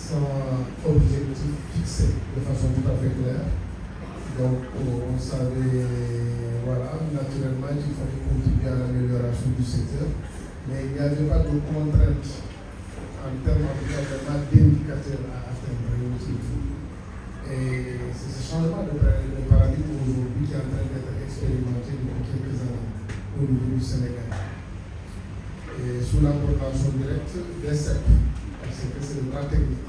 sans objectif fixé de façon tout à fait claire. Donc, on savait, voilà, naturellement qu'il fallait contribuer à l'amélioration du secteur, mais il n'y avait pas de contraintes en termes d'indicateurs à atteindre. Et c'est ce changement de paradigme aujourd'hui qui est en train d'être expérimenté depuis quelques années au niveau du Sénégal. Et sous la coordination directe des CEP, parce que c'est le bras technique,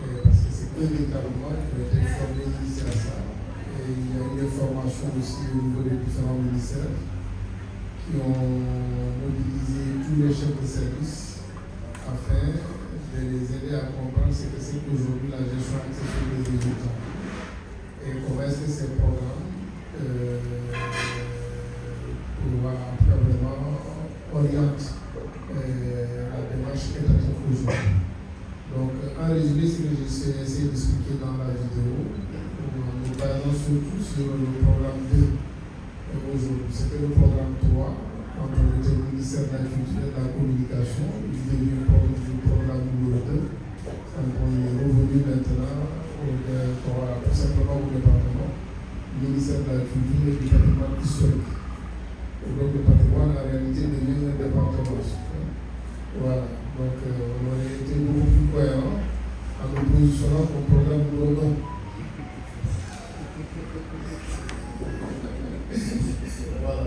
et parce que c'est véritablement qui ont été formés ici à ça. Et il y a eu des formations aussi au niveau des différents ministères qui ont mobilisé tous les chefs de service afin de les aider à comprendre ce que c'est qu'aujourd'hui la gestion accessible des résultats. Et comment est-ce que ces programmes, voilà, en tout cas vraiment, orientent la démarche étatique aujourd'hui. Donc, en résumé, ce que j'ai essayé d'expliquer dans la vidéo, nous basons surtout sur le programme 2 aujourd'hui. C'était le programme 3, quand on était au ministère de la Culture et de la Communication. Il devient le programme numéro 2. Donc, on est revenu maintenant tout simplement au département, le ministère de la Culture et du patrimoine historique. Et donc, le patrimoine, en réalité, devient un département. Voilà. Donc, on aurait été beaucoup plus cohérent en nous positionnant au programme numéro 1. Voilà,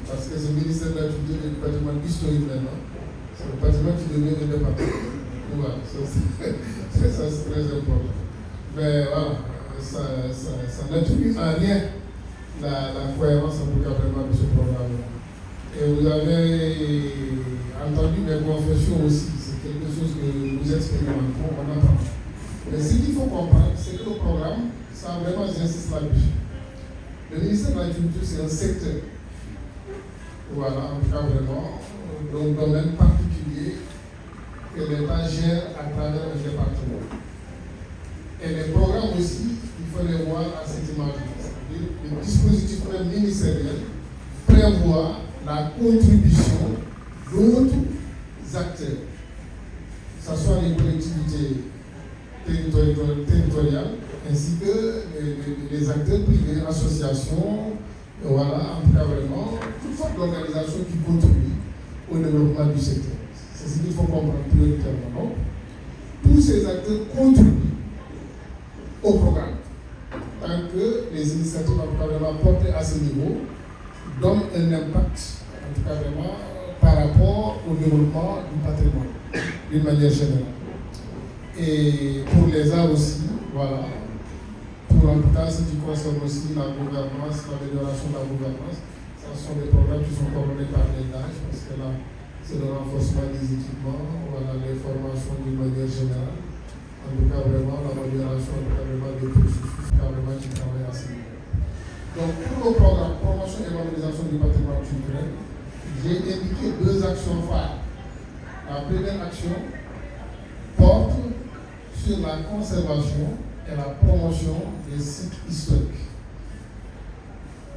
parce que ce ministère de la Culture et du patrimoine historique maintenant, c'est le patrimoine qui devient le département. Voilà, ça c'est très important. Mais voilà, ça n'attribue en rien la cohérence en tout cas vraiment de ce programme-là. Et vous avez entendu mes confessions aussi, c'est quelque chose que nous expérimentons, on apprend. Mais ce qu'il faut comprendre, c'est que le programme, ça vraiment, j'insiste là-dessus. Le ministère de la Culture, c'est un secteur, voilà, en tout cas vraiment, d'un domaine particulier que l'État gère à travers un département. Et les programmes aussi, il faut les voir à cette image-là. C'est-à-dire le dispositif même ministériel prévoit la contribution d'autres acteurs, que ce soit les collectivités territoriales, ainsi que les acteurs privés, associations, voilà, en tout cas vraiment, toutes sortes d'organisations qui contribuent au développement du secteur. C'est ce qu'il faut comprendre prioritairement. Tous ces acteurs contribuent au programme, tant que les initiatives en tout cas vraiment portées à ce niveau donnent un impact, en tout cas vraiment, par rapport au développement du patrimoine, d'une manière générale. Et pour les arts aussi, voilà, pour en tout cas ce qui concerne aussi la gouvernance, l'amélioration de la gouvernance, ce sont des programmes qui sont coordonnés par les DAGE, parce que là, c'est le renforcement des équipements, voilà, les formations d'une manière générale, en tout cas vraiment l'amélioration, en tout cas vraiment des processus carrément qui travaillent à ce niveau. Donc pour le programme promotion et valorisation du patrimoine culturel, j'ai indiqué 2 actions phares. La première action porte sur la conservation et la promotion des sites historiques.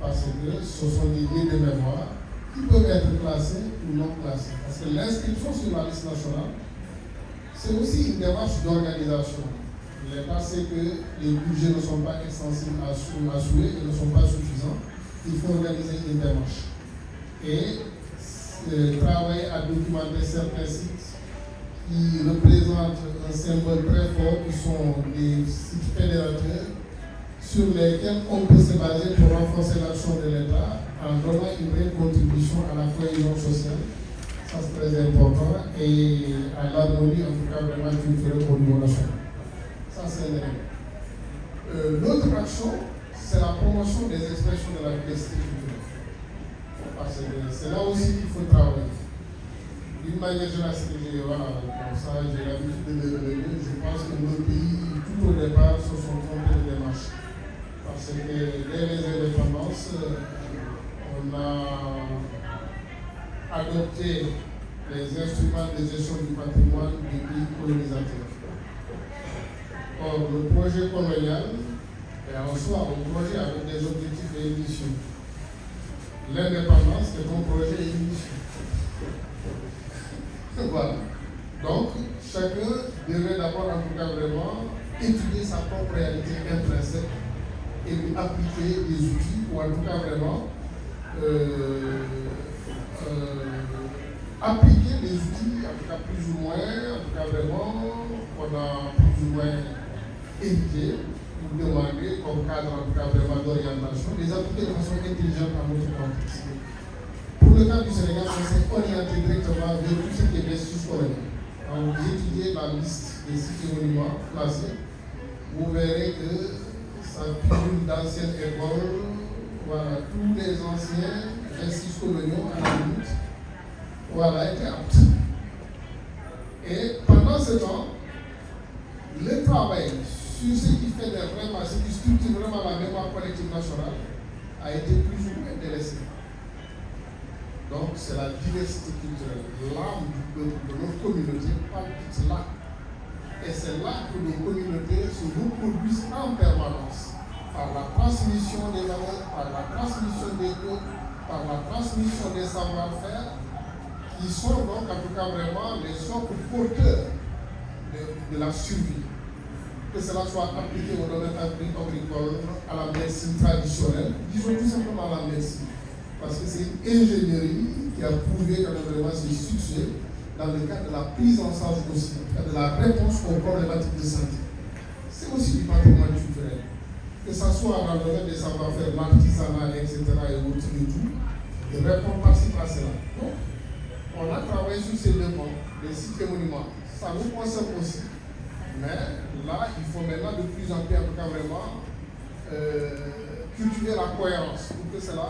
Parce que ce sont des lieux de mémoire qui peuvent être classés ou non classés. Parce que l'inscription sur la liste nationale, c'est aussi une démarche d'organisation. L'État sait que les budgets ne sont pas extensibles à souhait et ne sont pas suffisants. Il faut organiser une démarche. Et travailler à documenter certains sites qui représentent un symbole très fort, qui sont des sites fédérateurs sur lesquels on peut se baser pour renforcer l'action de l'État en donnant une vraie contribution à la cohésion sociale. Ça c'est très important et à l'harmonie en tout cas vraiment culturelle au niveau national. Ça c'est un élément. L'autre action, c'est la promotion des expressions de la diversité culturelle. Parce que c'est là aussi qu'il faut travailler. D'une manière générale, voilà, comme ça, j'ai l'habitude de le relever. Je pense que nos pays, tout au départ, se sont trompés de démarche. Parce que dès les indépendances, on a adopté les instruments de gestion du patrimoine des pays colonisateurs. Or, le projet colonial est en soi un projet avec des objectifs et une mission. L'indépendance est un projet et une mission. Voilà. Donc, chacun devrait d'abord, en tout cas, vraiment étudier sa propre réalité intrinsèque et lui appliquer des outils, ou en tout cas, vraiment appliquer des outils, en tout cas, plus ou moins, en tout cas, vraiment, qu'on a plus ou moins évité, ou demandé comme cadre, en tout cas, vraiment d'orientation, les appliquer de façon intelligente à notre contexte. Pour le cas du Sénégal, on s'est orienté directement vers tout ce qui est vestige colonial. Quand vous étudiez la liste des sites et monuments classés, vous verrez que ça cumule d'anciennes écoles, voilà, tous les anciens vestiges coloniaux à la limite, voilà, étaient aptes. Et pendant ce temps, le travail sur ce qui fait vraiment, ce qui structure vraiment la mémoire collective nationale a été plus ou moins délaissé. Donc, c'est la diversité culturelle, l'âme du peuple, de notre communauté, palpite là. Et c'est là que nos communautés se reproduisent en permanence, par la transmission des valeurs, par la transmission des codes, par la transmission des savoir-faire, qui sont donc, en tout cas, vraiment les socles porteurs de la survie. Que cela soit appliqué au domaine agricole, à la médecine traditionnelle, disons tout simplement à la médecine. Parce que c'est une ingénierie qui a prouvé quand même vraiment ses succès dans le cadre de la prise en charge aussi, de la réponse aux problématiques de santé. C'est aussi du patrimoine culturel. Que ce soit dans le domaine des savoir-faire, l'artisanat, etc. et autres et tout, de répondre par-ci par cela. Donc, on a travaillé sur ces deux points, les sites et monuments. Ça nous concerne aussi. Mais là, il faut maintenant de plus en plus, en tout cas vraiment, cultiver la cohérence pour que cela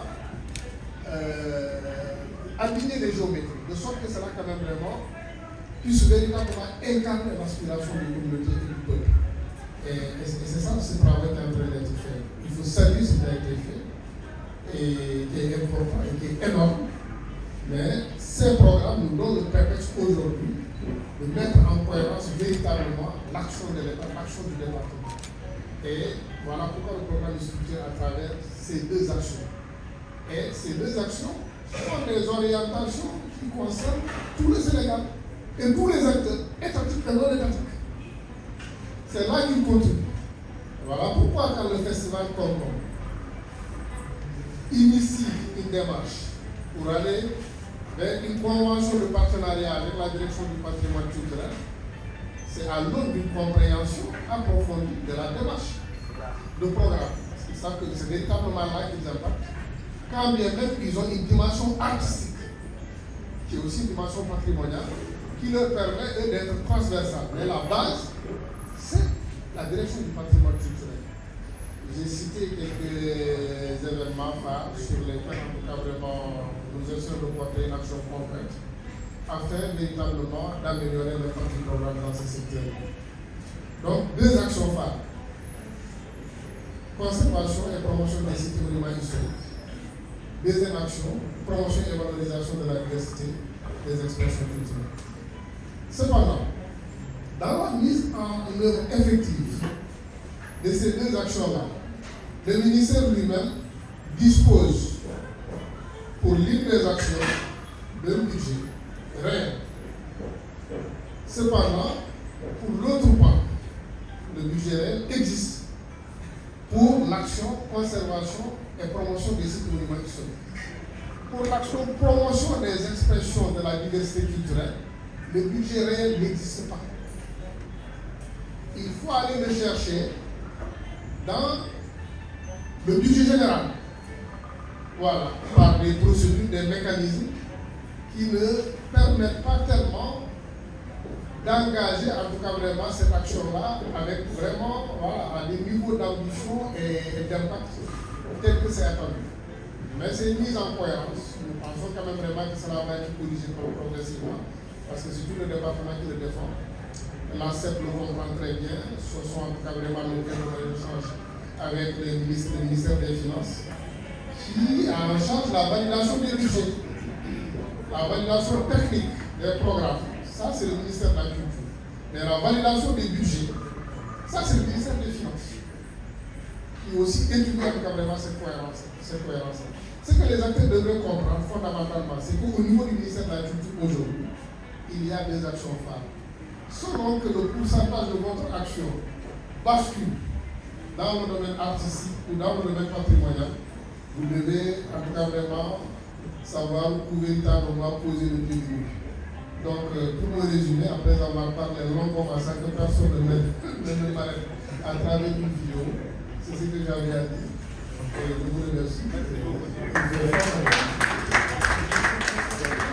aligner les géométries, de sorte que cela quand même vraiment puisse véritablement incarner l'aspiration de l'humanité et du peuple. Et c'est ça ce travail qui est en train d'être fait. Il faut saluer ce qui a été fait, et qui est important et qui est énorme. Mais ces programmes nous donnent le prétexte aujourd'hui de mettre en cohérence véritablement l'action de l'État, l'action du département. Et voilà pourquoi le programme est structuré à travers ces deux actions. Et ces deux actions sont des orientations qui concernent tout le Sénégal et tous les acteurs étatiques et non étatiques. C'est là qu'ils contribuent. Voilà pourquoi quand le festival Concom initie une démarche pour aller vers une convention de partenariat avec la direction du patrimoine culturel, c'est à l'aune d'une compréhension approfondie de la démarche de programme. Parce qu'ils savent que c'est véritablement là qu'ils impactent. Quand bien même ils ont une dimension artistique, qui est aussi une dimension patrimoniale, qui leur permet d'être transversale. Mais la base, c'est la direction du patrimoine culturel. J'ai cité quelques événements phares sur lesquels, en tout cas, vraiment, nous essayons de porter une action concrète afin véritablement d'améliorer l'impact du programme dans ce secteur. Donc, deux actions phares. Conservation et promotion des sites et monuments historiques. Deuxième action, promotion et valorisation de la diversité des expressions culturelles. Cependant, dans la mise en œuvre effective de ces deux actions-là, le ministère lui-même dispose pour l'une des actions d'un budget réel. Cependant, pour l'autre point, le budget réel existe pour l'action conservation et promotion des sites monuments historiques. Pour l'action promotion des expressions de la diversité culturelle, le budget réel n'existe pas. Il faut aller le chercher dans le budget général. Voilà, par des procédures, des mécanismes qui ne permettent pas tellement d'engager en tout cas vraiment cette action-là avec vraiment à des niveaux d'ambition et d'impact tel que c'est attendu. Mais c'est une mise en cohérence. Nous pensons quand même vraiment que cela va être corrigé progressivement parce que c'est tout le département qui le défend. L'ANSEP le comprend très bien. Ce sont en tout cas vraiment le thème de l'échange avec le ministère des Finances qui a en charge la validation des budgets, la validation technique des programmes. Ça, c'est le ministère de la Culture. Mais la validation des budgets, ça, c'est le ministère des Finances qui aussi étudie vraiment cette cohérence. Ce que les acteurs devraient comprendre fondamentalement, c'est qu'au niveau du ministère de la Culture aujourd'hui, il y a des actions phares. selon que le pourcentage de votre action bascule dans le domaine artistique ou dans le domaine patrimonial, vous devez en tout cas vraiment savoir où véritablement poser le pied du. Donc, pour me résumer, après avoir parlé longuement à 5 personnes de m'arrêter à travers une vidéo, c'est ce que j'avais à dire. Et je vous remercie.